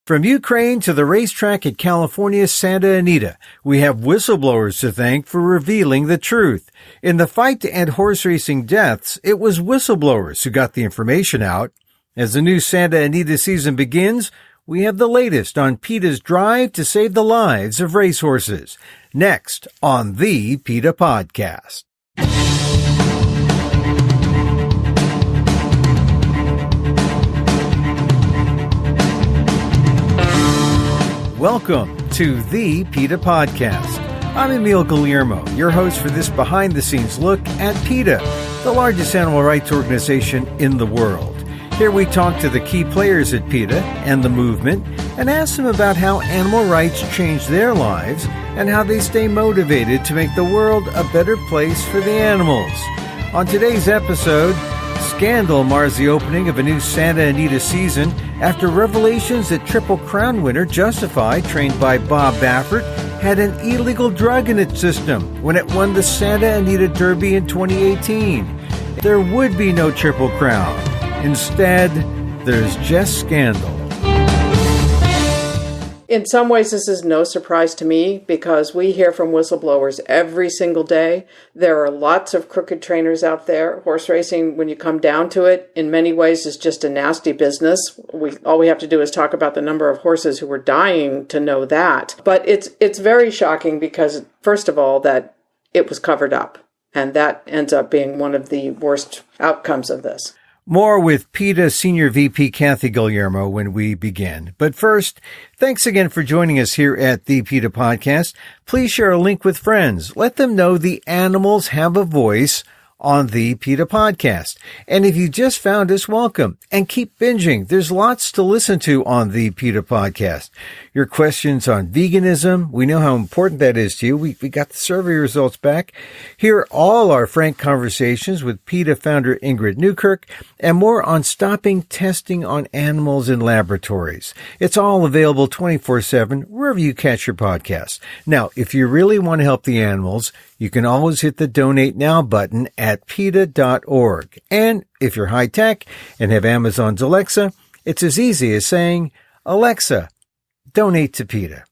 From Ukraine to the racetrack at California's Santa Anita, we have whistleblowers to thank for revealing the truth. In the fight to end horse racing deaths, it was whistleblowers who got the information out. As the new Santa Anita season begins, we have the latest on PETA's drive to save the lives of racehorses. Next on the PETA Podcast. Welcome to the PETA Podcast. I'm Emil, Guillermo, your host for this behind-the-scenes look at PETA, the largest animal rights organization in the world. Here we talk to the key players at PETA and the movement and ask them about how animal rights change their lives and how they stay motivated to make the world a better place for the animals. On today's episode, scandal mars the opening of a new Santa Anita season after revelations that Triple Crown winner Justify, trained by Bob Baffert, had an illegal drug in its system when it won the Santa Anita Derby in 2018. There would be no Triple Crown. Instead, there's just scandal. In some ways, this is no surprise to me because we hear from whistleblowers every single day. There are lots of crooked trainers out there. Horse racing, when you come down to it, in many ways is just a nasty business. All we have to do is talk about the number of horses who were dying to know that. But it's very shocking because, first of all, that it was covered up. And that ends up being one of the worst outcomes of this. More with PETA Senior VP Kathy Guillermo when we begin. But first, thanks again for joining us here at the PETA Podcast. Please share a link with friends. Let them know the animals have a voice on the PETA Podcast. And if you just found us, welcome. And keep binging. There's lots to listen to on the PETA Podcast. Your questions on veganism, we know how important that is to you. We got the survey results back. Hear all our frank conversations with PETA founder Ingrid Newkirk and more on stopping testing on animals in laboratories. It's all available 24/7 wherever you catch your podcasts. Now, if you really want to help the animals, you can always hit the Donate Now button at PETA.org. And if you're high-tech and have Amazon's Alexa, it's as easy as saying, Alexa, donate to PETA.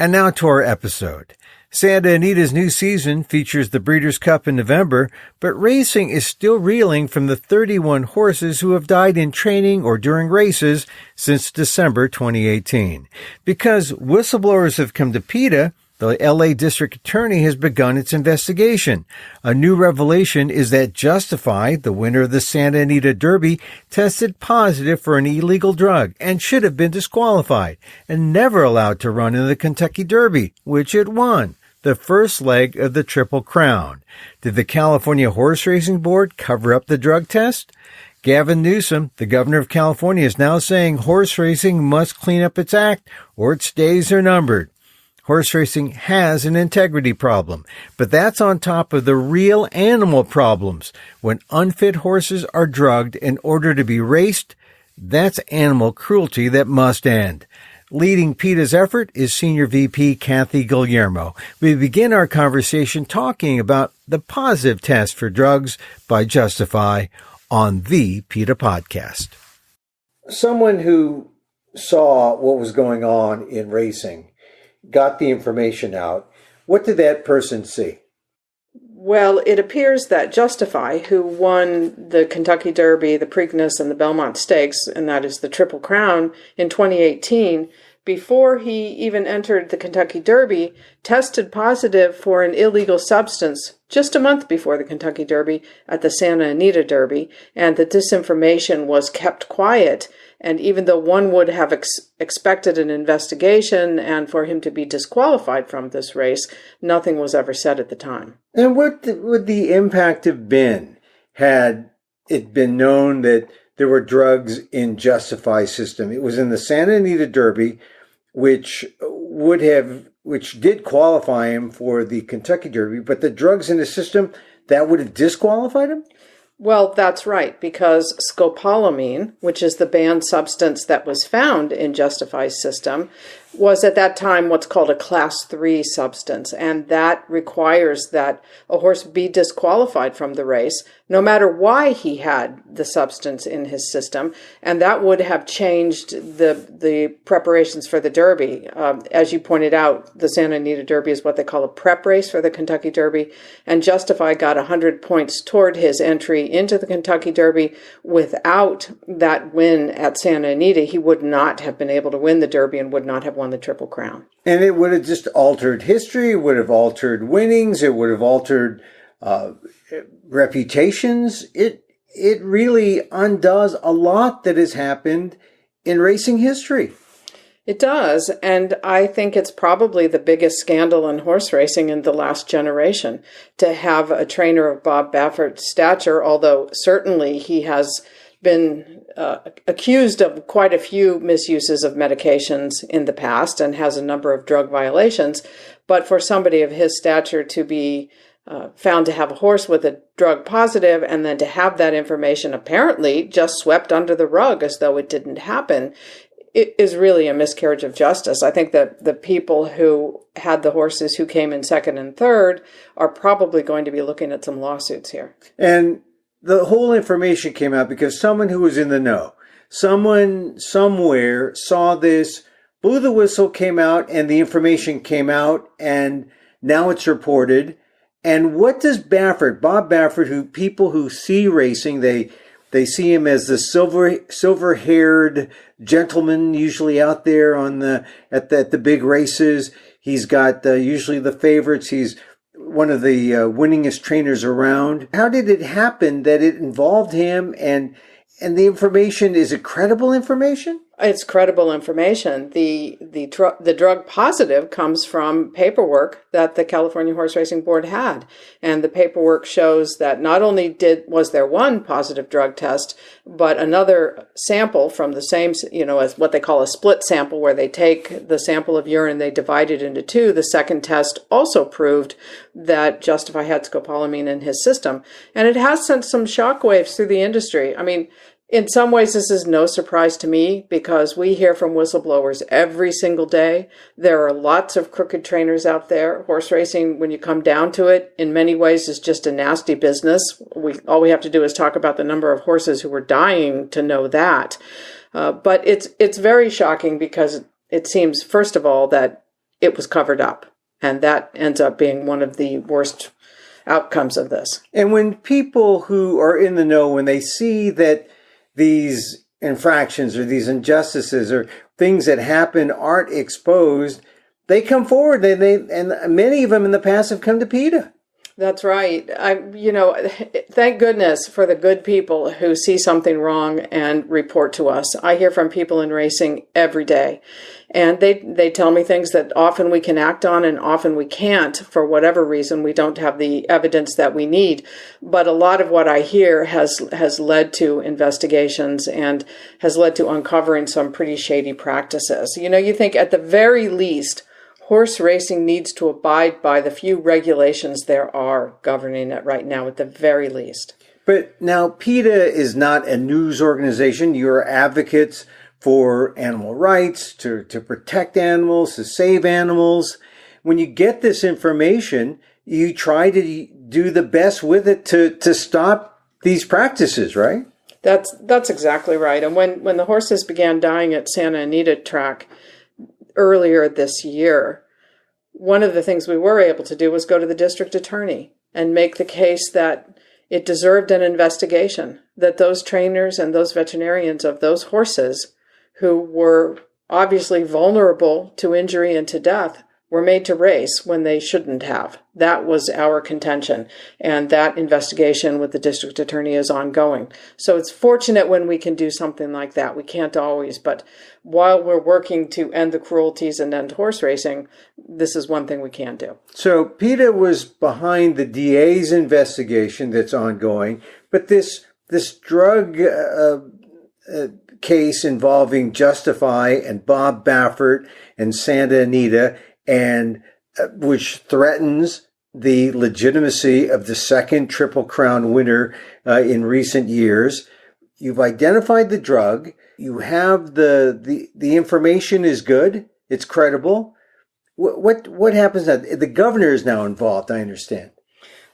And now to our episode. Santa Anita's new season features the Breeders' Cup in November, but racing is still reeling from the 31 horses who have died in training or during races since December 2018. Because whistleblowers have come to PETA, the LA District Attorney has begun its investigation. A new revelation is that Justify, the winner of the Santa Anita Derby, tested positive for an illegal drug and should have been disqualified and never allowed to run in the Kentucky Derby, which it won, the first leg of the Triple Crown. Did the California Horse Racing Board cover up the drug test? Gavin Newsom, the governor of California, is now saying horse racing must clean up its act or its days are numbered. Horse racing has an integrity problem, but that's on top of the real animal problems. When unfit horses are drugged in order to be raced, that's animal cruelty that must end. Leading PETA's effort is Senior VP Kathy Guillermo. We begin our conversation talking about the positive test for drugs by Justify on the PETA Podcast. Someone who saw what was going on in racing got the information out. What did that person see? Well, it appears that Justify, who won the Kentucky Derby, the Preakness, and the Belmont Stakes, and that is the Triple Crown in 2018, before he even entered the Kentucky Derby, tested positive for an illegal substance just a month before the Kentucky Derby at the Santa Anita Derby, and that this information was kept quiet. And even though one would have expected an investigation and for him to be disqualified from this race, nothing was ever said at the time. And what would the impact have been had it been known that there were drugs in Justify's system? It was in the Santa Anita Derby, which did qualify him for the Kentucky Derby, but the drugs in the system, that would have disqualified him? Well, that's right, because scopolamine, which is the banned substance that was found in Justify's system, was at that time what's called a class 3 substance, and that requires that a horse be disqualified from the race no matter why he had the substance in his system, and that would have changed the preparations for the Derby. As you pointed out, the Santa Anita Derby is what they call a prep race for the Kentucky Derby, and Justify got 100 points toward his entry into the Kentucky Derby. Without that win at Santa Anita, he would not have been able to win the Derby and would not have won the Triple Crown. And it would have just altered history, it would have altered winnings, it would have altered reputations. It really undoes a lot that has happened in racing history. It does, and I think it's probably the biggest scandal in horse racing in the last generation to have a trainer of Bob Baffert's stature, although certainly he has been accused of quite a few misuses of medications in the past and has a number of drug violations. But for somebody of his stature to be found to have a horse with a drug positive and then to have that information apparently just swept under the rug as though it didn't happen, it is really a miscarriage of justice. I think that the people who had the horses who came in second and third are probably going to be looking at some lawsuits here. And the whole information came out because someone who was in the know, someone somewhere saw this, blew the whistle, came out, and the information came out, and now it's reported. And what does Bob Baffert, who people who see racing, they see him as the silver-haired gentleman, usually out there at the big races. He's got usually the favorites. He's one of the winningest trainers around. How did it happen that it involved him? And the information, is it credible information? It's credible information. The drug positive comes from paperwork that the California Horse Racing Board had. And the paperwork shows that not only was there one positive drug test, but another sample from the same, as what they call a split sample, where they take the sample of urine, they divide it into two. The second test also proved that Justify had scopolamine in his system. And it has sent some shockwaves through the industry. I mean, in some ways, this is no surprise to me because we hear from whistleblowers every single day. There are lots of crooked trainers out there. Horse racing, when you come down to it, in many ways is just a nasty business. All we have to do is talk about the number of horses who were dying to know that. But it's very shocking because it seems, first of all, that it was covered up. And that ends up being one of the worst outcomes of this. And when people who are in the know, when they see that these infractions or these injustices or things that happen aren't exposed, they come forward. And many of them in the past have come to PETA. That's right. Thank goodness for the good people who see something wrong and report to us. I hear from people in racing every day, and they tell me things that often we can act on and often we can't for whatever reason. We don't have the evidence that we need. But a lot of what I hear has led to investigations and has led to uncovering some pretty shady practices. You think at the very least, horse racing needs to abide by the few regulations there are governing it right now, at the very least. But now PETA is not a news organization. You're advocates for animal rights, to protect animals, to save animals. When you get this information, you try to do the best with it to stop these practices, right? That's exactly right. And when the horses began dying at Santa Anita track earlier this year, one of the things we were able to do was go to the district attorney and make the case that it deserved an investigation, that those trainers and those veterinarians of those horses who were obviously vulnerable to injury and to death were made to race when they shouldn't have. That was our contention. And that investigation with the district attorney is ongoing. So it's fortunate when we can do something like that. We can't always, but while we're working to end the cruelties and end horse racing, this is one thing we can do. So PETA was behind the DA's investigation that's ongoing, but this drug case involving Justify and Bob Baffert and Santa Anita, and which threatens the legitimacy of the second Triple Crown winner in recent years. You've identified the drug. You have the information is good. It's credible. What happens now? The governor is now involved, I understand.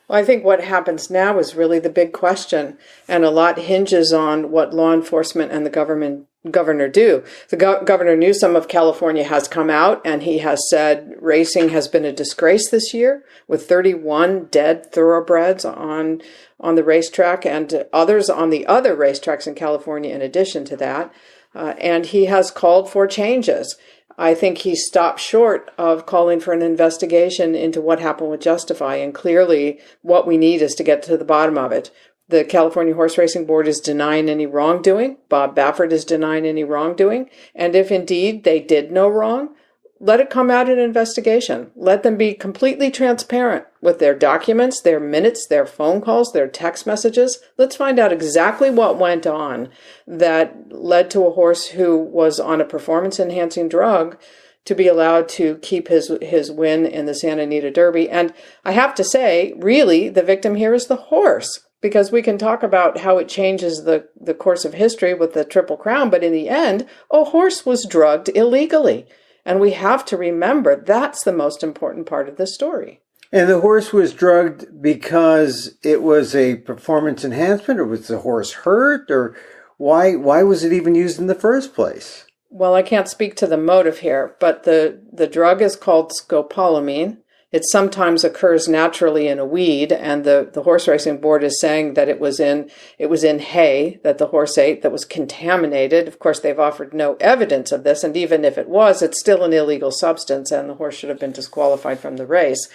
Well, I think what happens now is really the big question, and a lot hinges on what law enforcement and the governor do. The Governor Newsom of California has come out and he has said racing has been a disgrace this year, with 31 dead thoroughbreds on the racetrack and others on the other racetracks in California in addition to that. And he has called for changes. I think he stopped short of calling for an investigation into what happened with Justify, and clearly what we need is to get to the bottom of it. The California Horse Racing Board is denying any wrongdoing. Bob Baffert is denying any wrongdoing. And if indeed they did no wrong, let it come out in an investigation. Let them be completely transparent with their documents, their minutes, their phone calls, their text messages. Let's find out exactly what went on that led to a horse who was on a performance-enhancing drug to be allowed to keep his win in the Santa Anita Derby. And I have to say, really, the victim here is the horse, because we can talk about how it changes the course of history with the Triple Crown, but in the end, a horse was drugged illegally. And we have to remember that's the most important part of the story. And the horse was drugged because it was a performance enhancement, or was the horse hurt, or why was it even used in the first place? Well, I can't speak to the motive here, but the drug is called scopolamine. It sometimes occurs naturally in a weed, and the horse racing board is saying that it was in hay that the horse ate that was contaminated. Of course, they've offered no evidence of this, and even if it was, it's still an illegal substance, and the horse should have been disqualified from the race.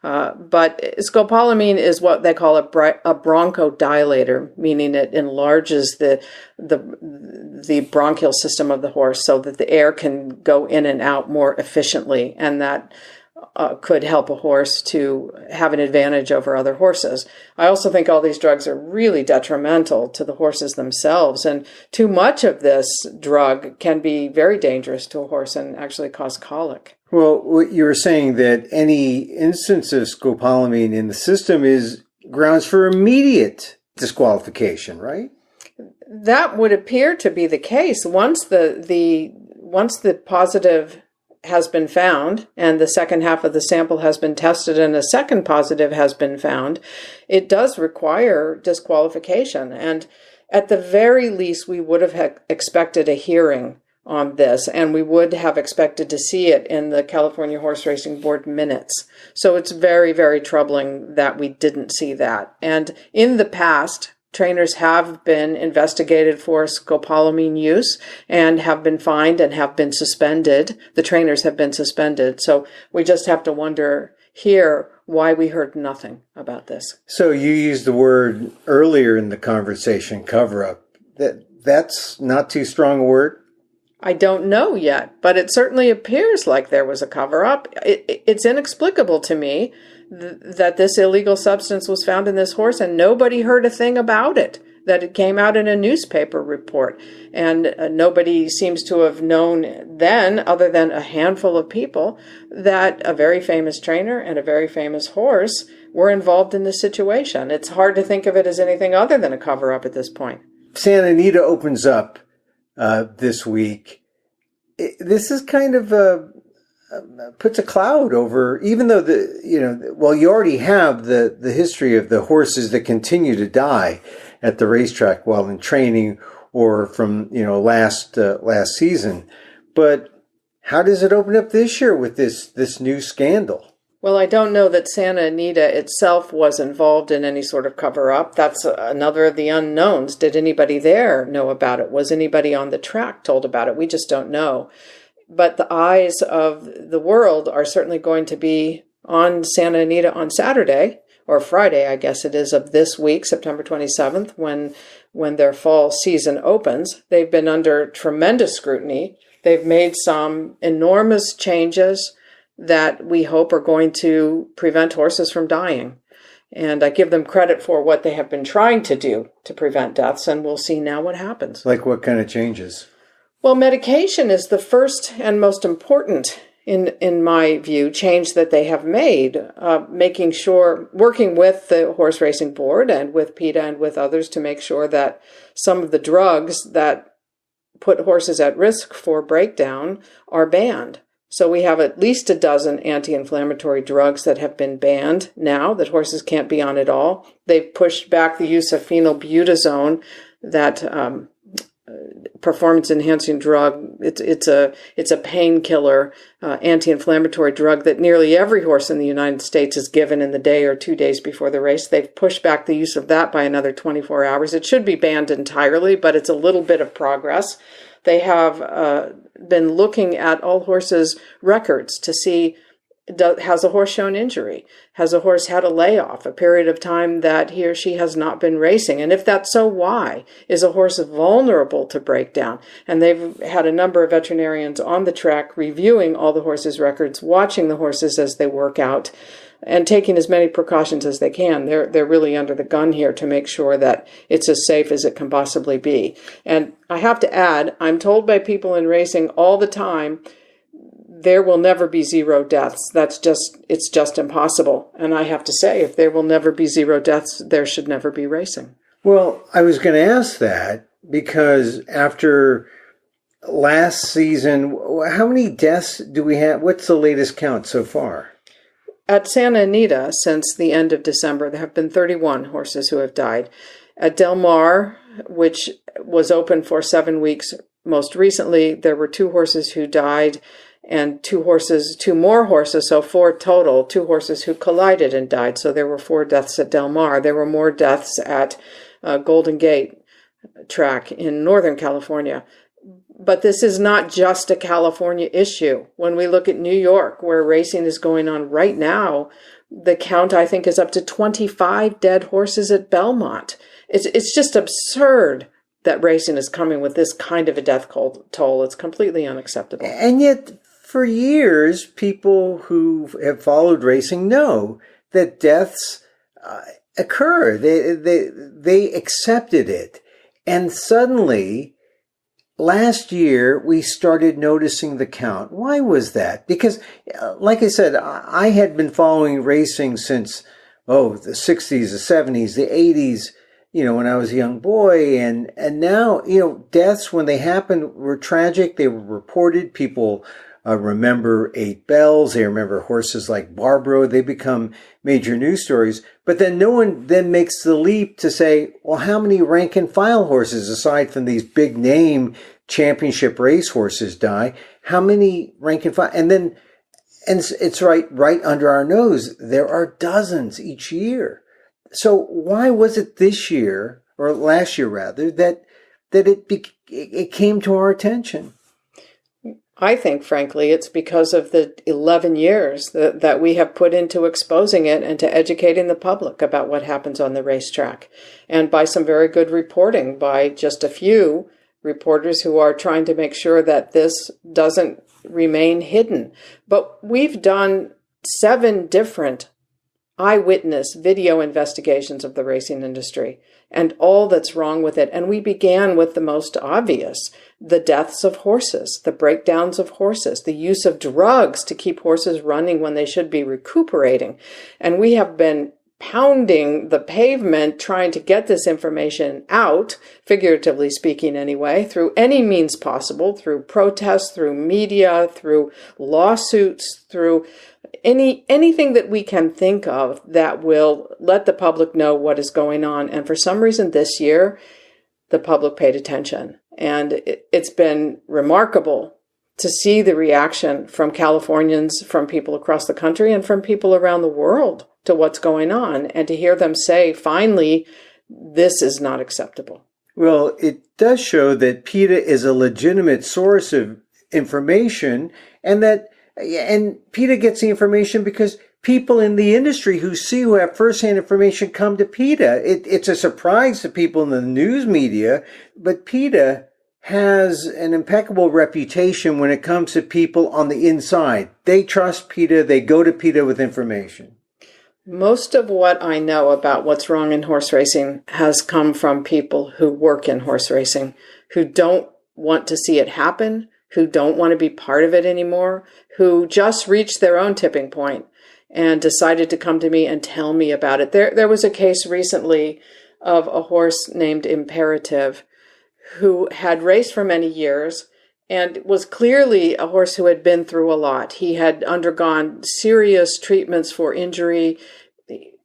But scopolamine is what they call a bronchodilator, meaning it enlarges the bronchial system of the horse so that the air can go in and out more efficiently, and that could help a horse to have an advantage over other horses. I also think all these drugs are really detrimental to the horses themselves, and too much of this drug can be very dangerous to a horse and actually cause colic. Well, you were saying that any instance of scopolamine in the system is grounds for immediate disqualification, right? That would appear to be the case. Once the positive has been found, and the second half of the sample has been tested, and a second positive has been found, it does require disqualification. And at the very least, we would have expected a hearing on this, and we would have expected to see it in the California Horse Racing Board minutes. So it's very, very troubling that we didn't see that. And in the past, trainers have been investigated for scopolamine use and have been fined and have been suspended. The trainers have been suspended. So we just have to wonder here why we heard nothing about this. So you used the word earlier in the conversation, cover-up. That's not too strong a word? I don't know yet, but it certainly appears like there was a cover-up. It's inexplicable to me that this illegal substance was found in this horse and nobody heard a thing about it, that it came out in a newspaper report. And nobody seems to have known then, other than a handful of people, that a very famous trainer and a very famous horse were involved in this situation. It's hard to think of it as anything other than a cover-up at this point. Santa Anita opens up this week. This is kind of puts a cloud over, even though you already have the history of the horses that continue to die at the racetrack while in training or from last season. But how does it open up this year with this new scandal? Well, I don't know that Santa Anita itself was involved in any sort of cover-up. That's another of the unknowns. Did anybody there know about it? Was anybody on the track told about it? We just don't know. But the eyes of the world are certainly going to be on Santa Anita on Saturday, or Friday, I guess it is, of this week, September 27th, when their fall season opens. They've been under tremendous scrutiny. They've made some enormous changes that we hope are going to prevent horses from dying. And I give them credit for what they have been trying to do to prevent deaths, and we'll see now what happens. Like what kind of changes? Well, medication is the first and most important, in my view, change that they have made, making sure, working with the Horse Racing Board and with PETA and with others to make sure that some of the drugs that put horses at risk for breakdown are banned. So we have at least a dozen anti-inflammatory drugs that have been banned now that horses can't be on at all. They've pushed back the use of phenylbutazone, that performance-enhancing drug. It's a painkiller, anti-inflammatory drug that nearly every horse in the United States is given in the day or 2 days before the race. They've pushed back the use of that by another 24 hours. It should be banned entirely, but it's a little bit of progress. They have been looking at all horses' records to see, has a horse shown injury? Has a horse had a layoff, a period of time that he or she has not been racing? And if that's so, why? Is a horse vulnerable to breakdown? And they've had a number of veterinarians on the track reviewing all the horses' records, watching the horses as they work out, and taking as many precautions as they can. They're really under the gun here to make sure that it's as safe as it can possibly be. And I have to add, I'm told by people in racing all the time, there will never be zero deaths. It's just impossible. And I have to say, if there will never be zero deaths, there should never be racing. Well, I was going to ask that because after last season, how many deaths do we have? What's the latest count so far? At Santa Anita, since the end of December, there have been 31 horses who have died. At Del Mar, which was open for 7 weeks most recently, there were 2 horses who died, and 2 more horses, so 4 total, 2 horses who collided and died. So there were 4 deaths at Del Mar. There were more deaths at Golden Gate track in Northern California. But this is not just a California issue. When we look at New York, where racing is going on right now, the count, I think, is up to 25 dead horses at Belmont. It's just absurd that racing is coming with this kind of a death toll. It's completely unacceptable. And yet, for years, people who have followed racing know that deaths occur. They accepted it. And suddenly, last year, we started noticing the count. Why was that? Because, like I said, I had been following racing since, the 60s, the 70s, the 80s, when I was a young boy. And now, deaths, when they happened, were tragic. They were reported. People remember 8 Bells. They remember horses like Barbaro. They become major news stories. But then no one then makes the leap to say, well, how many rank and file horses, aside from these big name championship race horses, die? How many rank and file? And it's right under our nose. There are dozens each year. So why was it this year, or last year rather, that it came to our attention? I think, frankly, it's because of the 11 years that we have put into exposing it and to educating the public about what happens on the racetrack. And by some very good reporting by just a few reporters who are trying to make sure that this doesn't remain hidden. But we've done 7 different eyewitness video investigations of the racing industry and all that's wrong with it. And we began with the most obvious, the deaths of horses, the breakdowns of horses, the use of drugs to keep horses running when they should be recuperating. And we have been pounding the pavement trying to get this information out, figuratively speaking anyway, through any means possible, through protests, through media, through lawsuits, through anything that we can think of that will let the public know what is going on. And for some reason this year, the public paid attention. And it's been remarkable to see the reaction from Californians, from people across the country, and from people around the world to what's going on, and to hear them say, finally, this is not acceptable. Well, it does show that PETA is a legitimate source of information, and PETA gets the information because people in the industry who have firsthand information come to PETA. It's a surprise to people in the news media, but PETA has an impeccable reputation when it comes to people on the inside. They trust PETA. They go to PETA with information. Most of what I know about what's wrong in horse racing has come from people who work in horse racing, who don't want to see it happen, who don't want to be part of it anymore, who just reached their own tipping point and decided to come to me and tell me about it. There was a case recently of a horse named Imperative who had raced for many years and was clearly a horse who had been through a lot. He had undergone serious treatments for injury.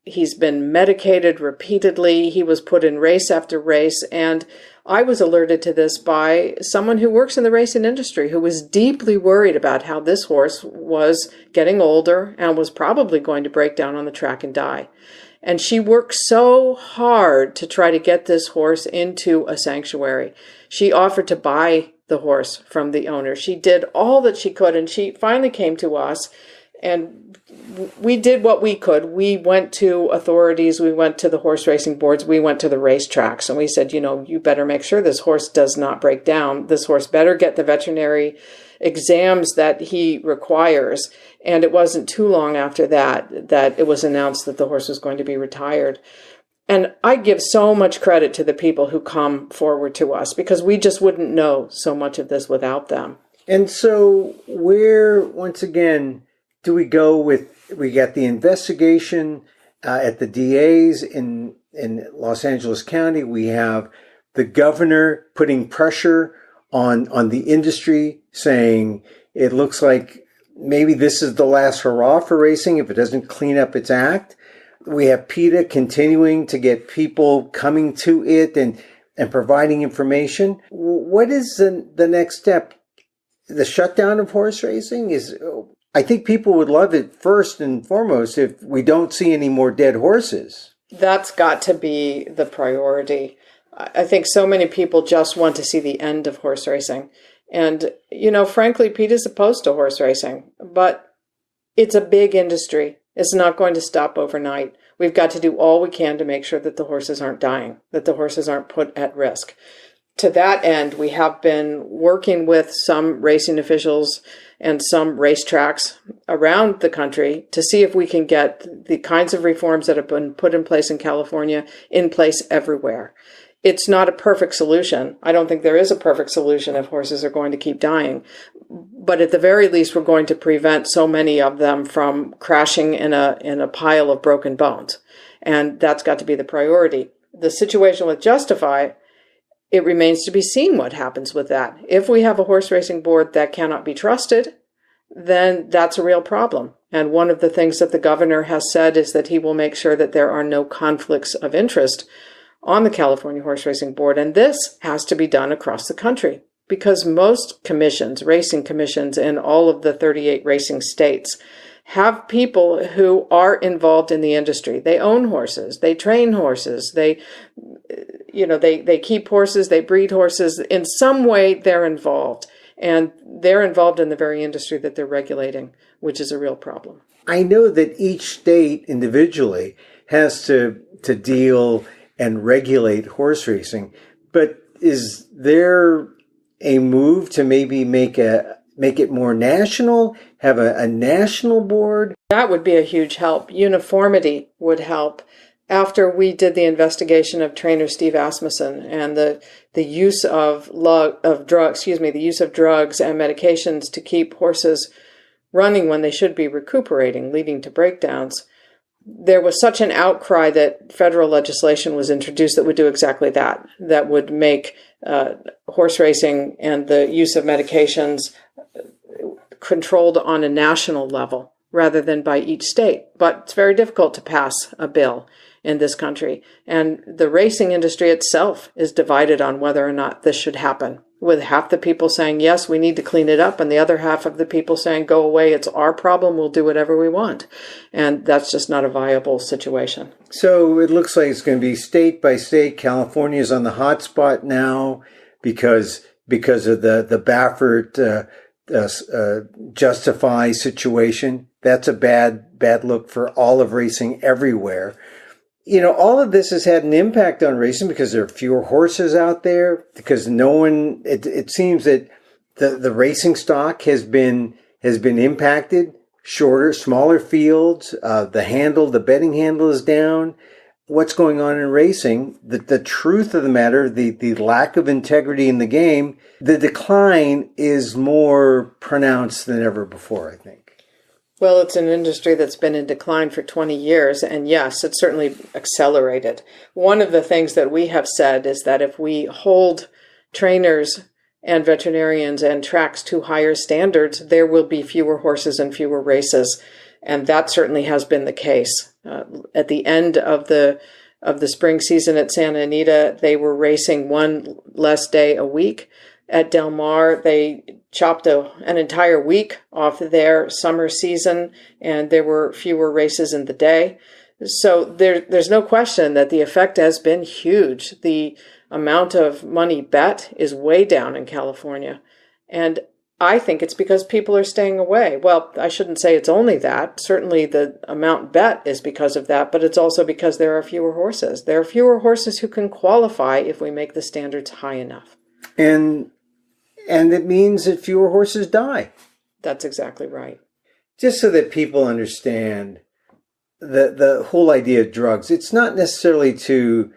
He's been medicated repeatedly. He was put in race after race. And I was alerted to this by someone who works in the racing industry who was deeply worried about how this horse was getting older and was probably going to break down on the track and die. And she worked so hard to try to get this horse into a sanctuary. She offered to buy the horse from the owner. She did all that she could, and she finally came to us, and we did what we could. We went to authorities, we went to the horse racing boards, we went to the racetracks, and we said, you better make sure this horse does not break down. This horse better get the veterinary exams that he requires. And it wasn't too long after that it was announced that the horse was going to be retired. And I give so much credit to the people who come forward to us, because we just wouldn't know so much of this without them. And so where, once again, do we go with, we got the investigation at the DAs in Los Angeles County. We have the governor putting pressure on the industry, saying it looks like maybe this is the last hurrah for racing if it doesn't clean up its act. We have PETA continuing to get people coming to it and providing information. What is the next step? The shutdown of horse racing I think people would love it first and foremost if we don't see any more dead horses. That's got to be the priority. I think so many people just want to see the end of horse racing. And, frankly, PETA is opposed to horse racing, but it's a big industry. It's not going to stop overnight. We've got to do all we can to make sure that the horses aren't dying, that the horses aren't put at risk. To that end, we have been working with some racing officials and some racetracks around the country to see if we can get the kinds of reforms that have been put in place in California in place everywhere. It's not a perfect solution. I don't think there is a perfect solution if horses are going to keep dying. But at the very least, we're going to prevent so many of them from crashing in a pile of broken bones. And that's got to be the priority. The situation with Justify, it remains to be seen what happens with that. If we have a horse racing board that cannot be trusted, then that's a real problem. And one of the things that the governor has said is that he will make sure that there are no conflicts of interest on the California Horse Racing Board. And this has to be done across the country, because most commissions, racing commissions in all of the 38 racing states, have people who are involved in the industry. They own horses, they train horses, they keep horses, they breed horses. In some way, they're involved. And they're involved in the very industry that they're regulating, which is a real problem. I know that each state individually has to deal and regulate horse racing, but is there a move to maybe make it more national, have a national board? That would be a huge help. Uniformity would help. After we did the investigation of trainer Steve Asmussen and the use of drugs and medications to keep horses running when they should be recuperating, leading to breakdowns, there was such an outcry that federal legislation was introduced that would do exactly that. That would make horse racing and the use of medications controlled on a national level rather than by each state. But it's very difficult to pass a bill in this country. And the racing industry itself is divided on whether or not this should happen, with half the people saying, yes, we need to clean it up, and the other half of the people saying, go away, it's our problem, we'll do whatever we want. And that's just not a viable situation. So it looks like it's going to be state by state. California is on the hot spot now because of the Baffert Justify situation. That's a bad look for all of racing everywhere. All of this has had an impact on racing because there are fewer horses out there, because it seems that the racing stock has been impacted, shorter, smaller fields, the betting handle is down. What's going on in racing? The truth of the matter, the lack of integrity in the game, the decline is more pronounced than ever before, I think. Well, it's an industry that's been in decline for 20 years, and yes, it's certainly accelerated. One of the things that we have said is that if we hold trainers and veterinarians and tracks to higher standards, there will be fewer horses and fewer races. And that certainly has been the case. At the end of the spring season at Santa Anita, they were racing one less day a week. At Del Mar, they chopped an entire week off their summer season, and there were fewer races in the day. So there's no question that the effect has been huge. The amount of money bet is way down in California. And I think it's because people are staying away. Well, I shouldn't say it's only that. Certainly the amount bet is because of that, but it's also because there are fewer horses. There are fewer horses who can qualify if we make the standards high enough. And it means that fewer horses die. That's exactly right. Just so that people understand the whole idea of drugs, it's not necessarily to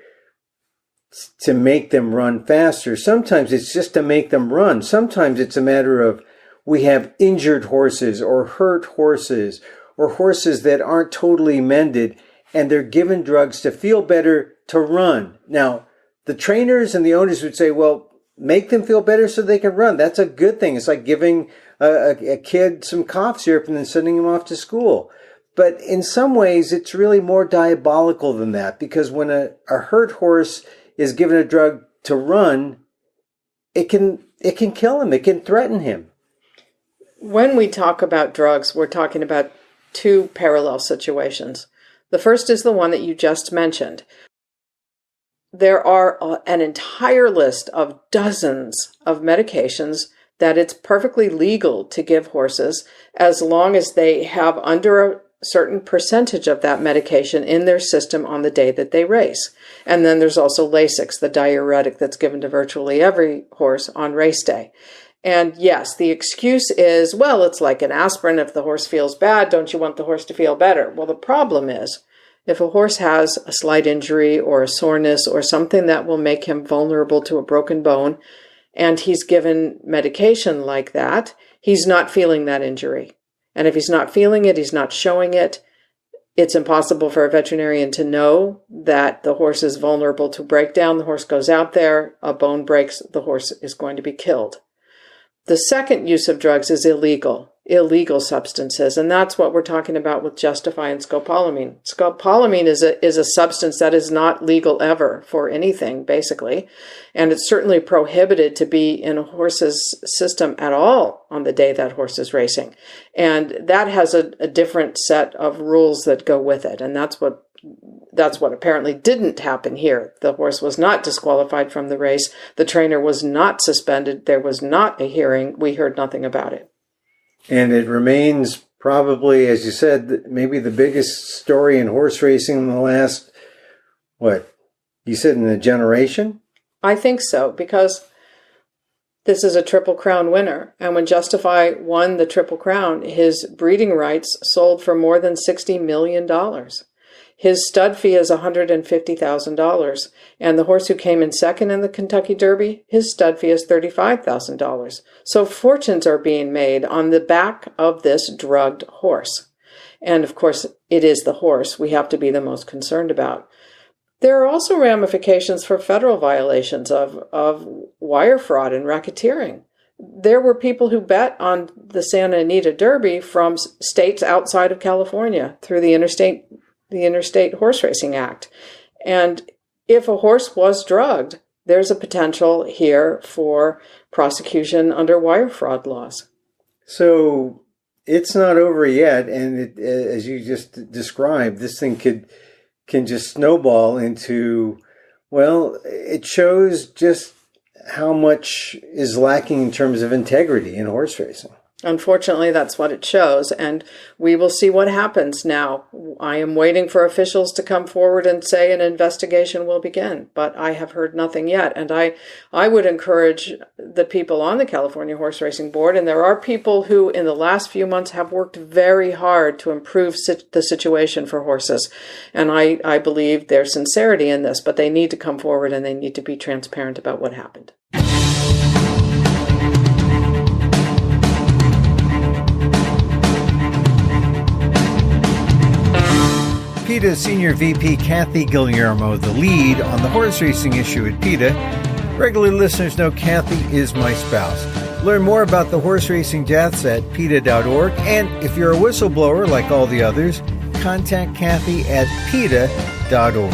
make them run faster. Sometimes it's just to make them run. Sometimes it's a matter of we have injured horses or hurt horses or horses that aren't totally mended, and they're given drugs to feel better to run. Now, the trainers and the owners would say, well, make them feel better so they can run. That's a good thing. It's like giving a kid some cough syrup and then sending him off to school. But in some ways, it's really more diabolical than that, because when a hurt horse is given a drug to run, it can kill him. It can threaten him. When we talk about drugs, we're talking about two parallel situations. The first is the one that you just mentioned. There are an entire list of dozens of medications that it's perfectly legal to give horses as long as they have under a certain percentage of that medication in their system on the day that they race. And then there's also Lasix, the diuretic that's given to virtually every horse on race day. And yes, the excuse is, well, it's like an aspirin. If the horse feels bad, don't you want the horse to feel better? Well, the problem is, if a horse has a slight injury or a soreness or something that will make him vulnerable to a broken bone, and he's given medication like that, he's not feeling that injury. And if he's not feeling it, he's not showing it, it's impossible for a veterinarian to know that the horse is vulnerable to breakdown. The horse goes out there, a bone breaks, the horse is going to be killed. The second use of drugs is illegal substances, and that's what we're talking about with Justify and scopolamine. Scopolamine is a substance that is not legal ever for anything, basically, and it's certainly prohibited to be in a horse's system at all on the day that horse is racing. And that has a different set of rules that go with it, and that's what apparently didn't happen here. The horse was not disqualified from the race. The trainer was not suspended. There was not a hearing. We heard nothing about it. And it remains probably, as you said, maybe the biggest story in horse racing in the last, you said in a generation? I think so, because this is a Triple Crown winner. And when Justify won the Triple Crown, his breeding rights sold for more than $60 million. His stud fee is $150,000, and the horse who came in second in the Kentucky Derby, his stud fee is $35,000. So fortunes are being made on the back of this drugged horse. And of course, it is the horse we have to be the most concerned about. There are also ramifications for federal violations of wire fraud and racketeering. There were people who bet on the Santa Anita Derby from states outside of California through the Interstate Horse Racing Act. And if a horse was drugged, there's a potential here for prosecution under wire fraud laws. So it's not over yet. And as you just described, this thing can just snowball into, it shows just how much is lacking in terms of integrity in horse racing. Unfortunately, that's what it shows, and we will see what happens now. I am waiting for officials to come forward and say an investigation will begin, but I have heard nothing yet. And I would encourage the people on the California Horse Racing Board, and there are people who in the last few months have worked very hard to improve the situation for horses. And I believe there's sincerity in this, but they need to come forward and they need to be transparent about what happened. PETA Senior VP Kathy Guillermo, the lead on the horse racing issue at PETA, Regular listeners know Kathy is my spouse. Learn more about the horse racing deaths at PETA.org. And if you're a whistleblower like all the others, contact Kathy at PETA.org.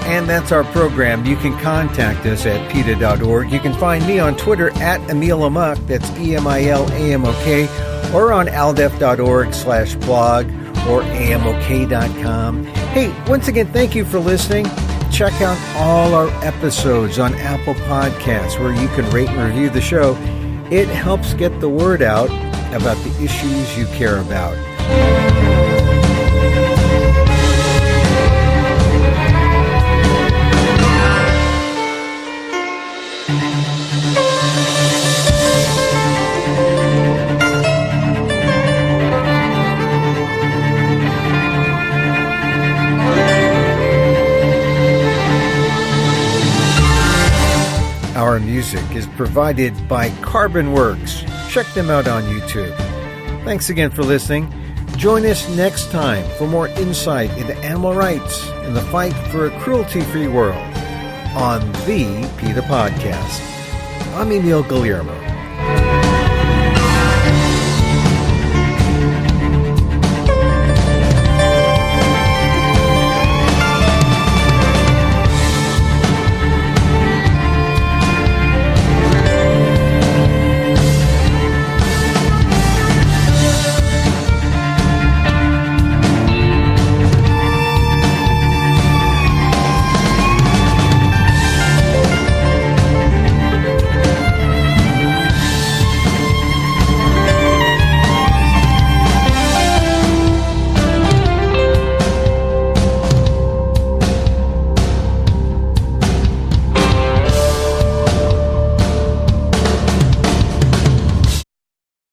And that's our program. You can contact us at PETA.org. You can find me on Twitter at Emil Amok, that's EMILAMOK, or on aldef.org/blog or amok.com. Hey, once again, thank you for listening. Check out all our episodes on Apple Podcasts, where you can rate and review the show. It helps get the word out about the issues you care about. Our music is provided by CarbonWorks. Check them out on YouTube. Thanks again for listening. Join us next time for more insight into animal rights and the fight for a cruelty-free world on the PETA Podcast. I'm Emil Guillermo.